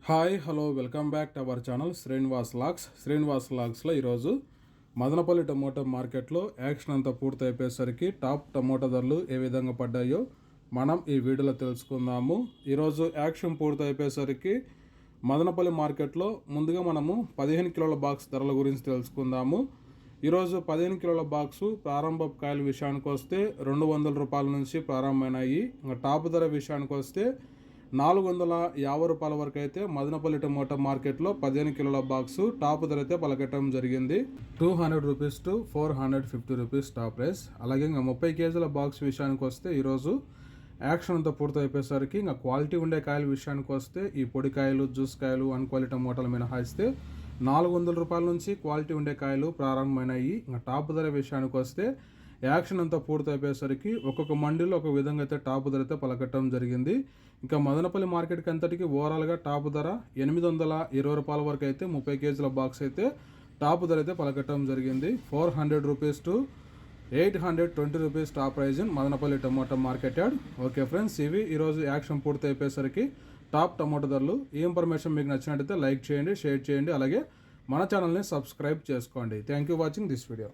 Hi hello welcome back to our channel Srinivas లాగ్స్లో ఈరోజు Madanapalle tomato మార్కెట్లో యాక్షన్ అంతా పూర్తి అయిపోయేసరికి టాప్ టమోటా ధరలు ఏ విధంగా పడ్డాయో మనం ఈ వీడియోలో తెలుసుకుందాము. ఈరోజు యాక్షన్ పూర్తి అయిపోయేసరికి మదనపల్లి మార్కెట్లో ముందుగా మనము 15 కిలోల బాక్స్ ధరల గురించి తెలుసుకుందాము. ఈరోజు 15 కిలోల బాక్సు ప్రారంభ కాయల విషయానికి వస్తే 200 రూపాయల నుంచి ప్రారంభమైనాయి. ఇంకా టాప్ ధర విషయానికి వస్తే 450 రూపాయల వరకు అయితే మదనపల్లి టమోటా మార్కెట్లో 15 కిలోల బాక్సు టాప్ ధర అయితే పలకటం జరిగింది. 200 rupees to 450 rupees top price. అలాగే ఇంకా 30 కేజీల బాక్స్ విషయానికి వస్తే ఈరోజు యాక్షన్ అంతా పూర్తి అయిపోయేసరికి ఇంకా క్వాలిటీ ఉండే కాయల విషయానికి వస్తే ఈ పొడి కాయలు, జ్యూస్ కాయలు, అన్క్వాలిటీ టమోటాలు మినహాయిస్తే 400 రూపాయల నుంచి క్వాలిటీ ఉండే కాయలు ప్రారంభమైనాయి. ఇంకా టాప్ ధర విషయానికి వస్తే యాక్షన్ అంతా పూర్తి అయిపోయేసరికి ఒక్కొక్క మండీలో ఒక విధంగా అయితే టాప్ ధర అయితే పలకట్టడం జరిగింది. ఇంకా మదనపల్లి మార్కెట్కి అంతటికి ఓవరాల్గా టాప్ ధర 820 రూపాయల వరకు అయితే 30 కేజీల బాక్స్ అయితే టాప్ ధర అయితే పలకట్టడం జరిగింది. 400 rupees to 820 rupees top prize in Madanapalle tomato market yard. Okay friends, ఇవి ఈరోజు యాక్షన్ పూర్తి అయిపోయేసరికి టాప్ టమోటా ధరలు. ఈ ఇన్ఫర్మేషన్ మీకు నచ్చినట్టయితే లైక్ చేయండి, షేర్ చేయండి, అలాగే మన ఛానల్ని సబ్స్క్రైబ్ చేసుకోండి. Thank you watching this video.